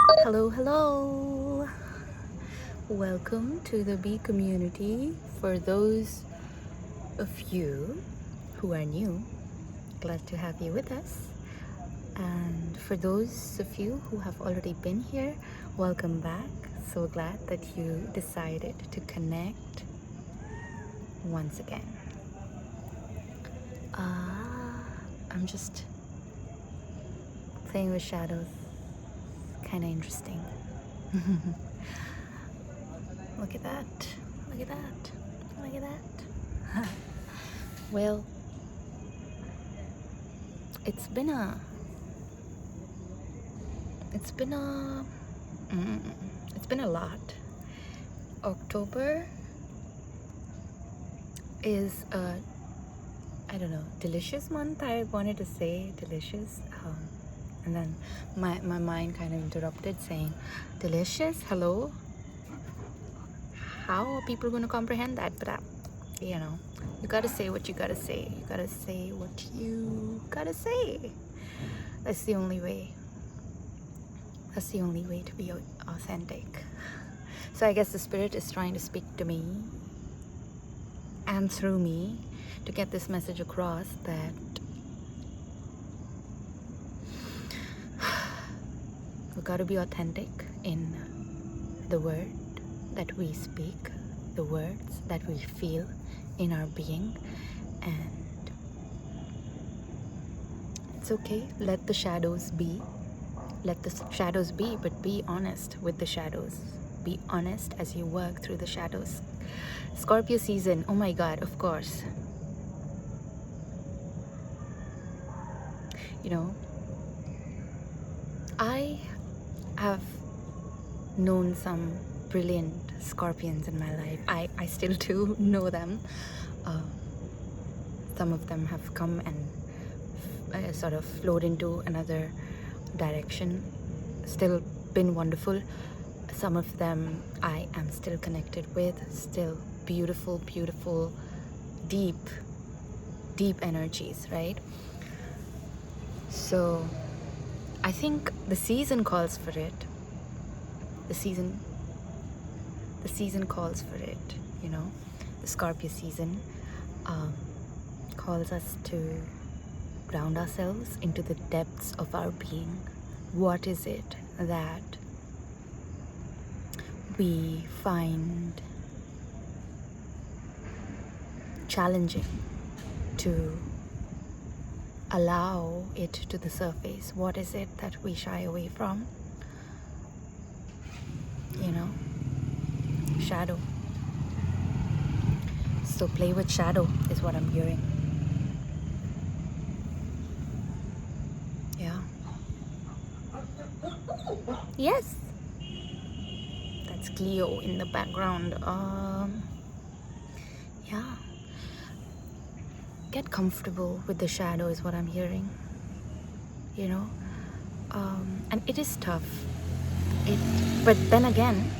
Hello, hello. Welcome to the Bee community. For those of you who are new, glad to have you with us. And for those of you who have already been here, welcome back. So glad that you decided to connect once again. I'm just playing with shadows. Kind of interesting. Look at that. Look at that. Look at that. Well, it's been a it's been a it's been a lot. October is a, I don't know, delicious month. I wanted to say delicious, and then my mind kind of interrupted saying delicious. Hello, how are people going to comprehend that? But you know, you gotta say what you gotta say. You gotta say what you gotta say. That's the only way. That's the only way to be authentic. So I guess the spirit is trying to speak to me and through me to get this message across that we got to be authentic in the word that we speak, the words that we feel in our being, and it's okay. Let the shadows be. Let the shadows be, but be honest with the shadows. Be honest as you work through the shadows. Scorpio season, oh my god, of course. You know, I have known some brilliant scorpions in my life. I still do know them. Some of them have come and sort of flowed into another direction. Still been wonderful. Some of them I am still connected with. Still beautiful, beautiful, deep energies, right? So I think the season calls for it. The season calls for it, you know. The Scorpio season calls us to ground ourselves into the depths of our being. What is it that we find challenging to allow it to the surface? What is it that we shy away from? You know, shadow. So play with shadow is what I'm hearing. Yeah. Yes. That's Cleo in the background. Yeah. Get comfortable with the shadow is what I'm hearing. You know, and it is tough. But then again,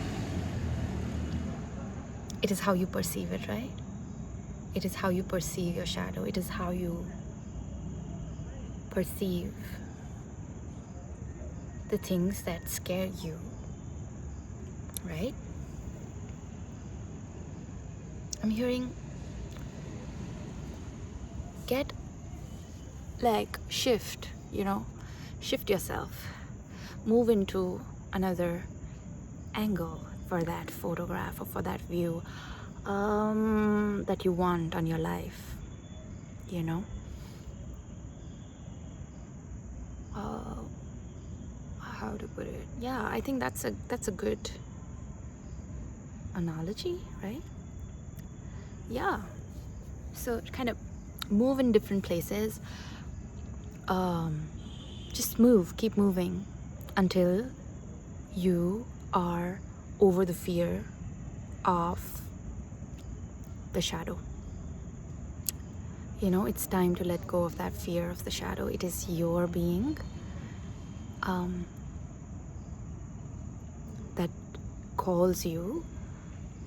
it is how you perceive it, right? It is how you perceive your shadow. It is how you perceive the things that scare you, right? I'm hearing shift, you know, shift yourself, move into another angle for that photograph or for that view that you want on your life, you know. How to put it? Yeah, I think that's a good analogy, right? Yeah. So kind of move in different places. Just move, keep moving until you are over the fear of the shadow. You know, it's time to let go of that fear of the shadow. It is your being that calls you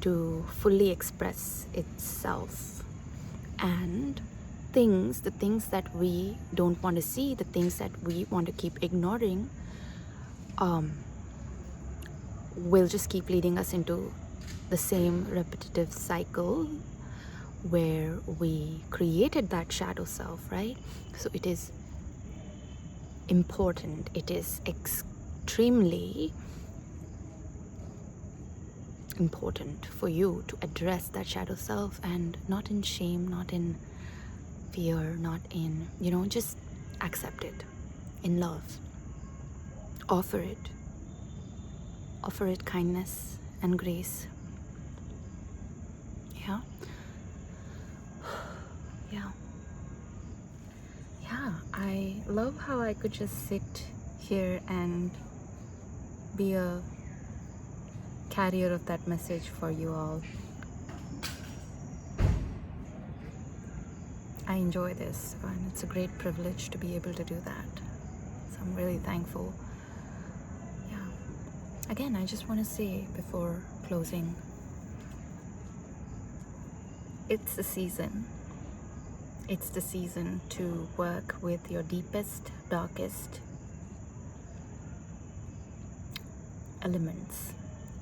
to fully express itself, and the things that we don't want to see, the things that we want to keep ignoring, will just keep leading us into the same repetitive cycle where we created that shadow self, right? So it is important, it is extremely important for you to address that shadow self, and not in shame, not in fear, not in, just accept it in love. Offer it kindness and grace. Yeah. I love how I could just sit here and be a carrier of that message for you all. I enjoy this, and it's a great privilege to be able to do that. So I'm really thankful. Yeah. Again, I just want to say before closing, it's the season. It's the season to work with your deepest, darkest elements.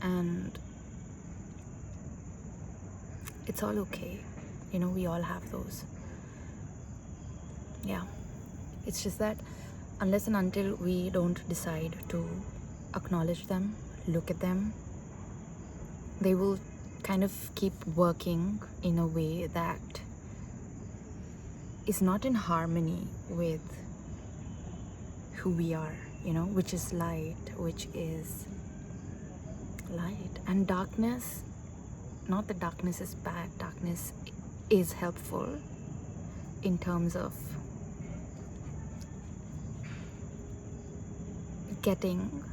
And it's all okay. We all have those. Yeah. It's just that unless and until we don't decide to acknowledge them, look at them, they will kind of keep working in a way that is not in harmony with who we are, which is light, and darkness. Not that darkness is bad, darkness is helpful in terms of getting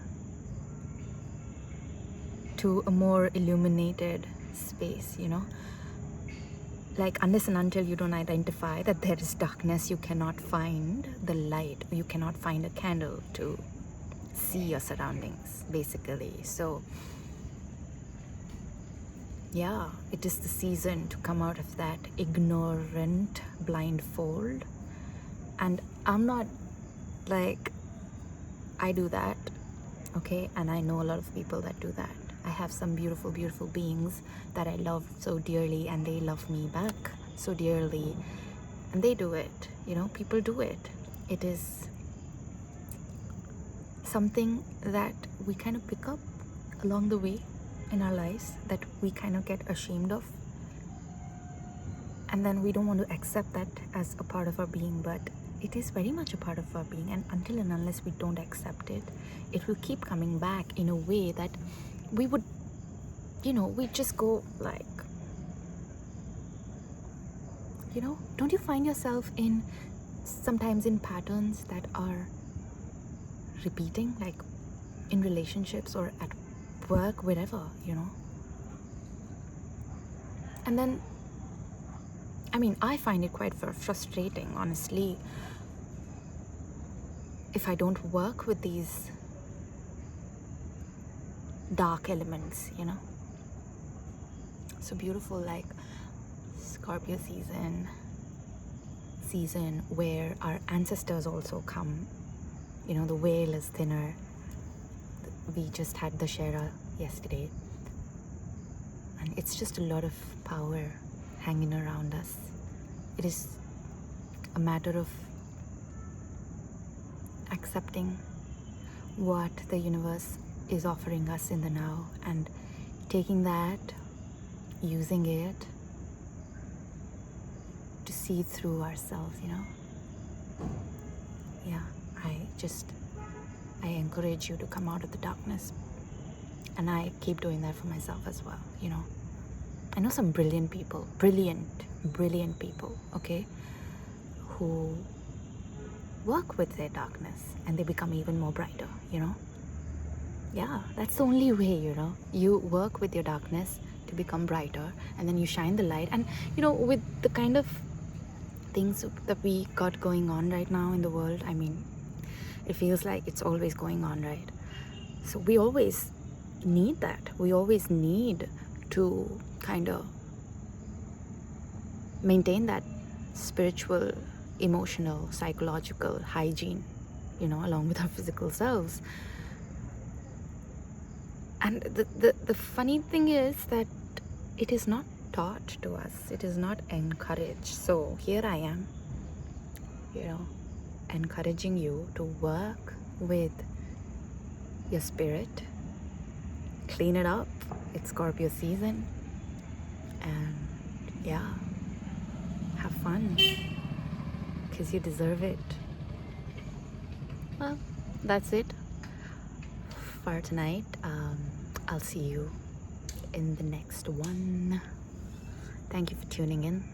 to a more illuminated space, like unless and until you don't identify that there is darkness, you cannot find the light, you cannot find a candle to see your surroundings, basically. So yeah, it is the season to come out of that ignorant blindfold. And I'm not like, I do that, okay, and I know a lot of people that do that. I have some beautiful, beautiful beings that I love so dearly, and they love me back so dearly, and they do it. People do it. It is something that we kind of pick up along the way in our lives, that we kind of get ashamed of, and then we don't want to accept that as a part of our being, but it is very much a part of our being. And until and unless we don't accept it, it will keep coming back in a way that we would, we just go like, don't you find yourself sometimes in patterns that are repeating, like in relationships or at work, wherever, and then, I find it quite frustrating, honestly, if I don't work with these dark elements, so beautiful, like Scorpio season where our ancestors also come. The veil is thinner. We just had the Shera yesterday, and it's just a lot of power hanging around us. It is a matter of accepting what the universe is offering us in the now, and taking that, using it to see through ourselves, Yeah, I encourage you to come out of the darkness, and I keep doing that for myself as well. I know some brilliant people, brilliant people, okay, who work with their darkness and they become even more brighter. Yeah, that's the only way. You work with your darkness to become brighter, and then you shine the light. And with the kind of things that we got going on right now in the world, it feels like it's always going on, right? So we always need that. We always need to kind of maintain that spiritual, emotional, psychological hygiene, along with our physical selves. And the funny thing is that it is not taught to us, it is not encouraged. So here I am, encouraging you to work with your spirit, clean it up. It's Scorpio season, and yeah, have fun because you deserve it. Well, that's it for tonight. I'll see you in the next one. Thank you for tuning in.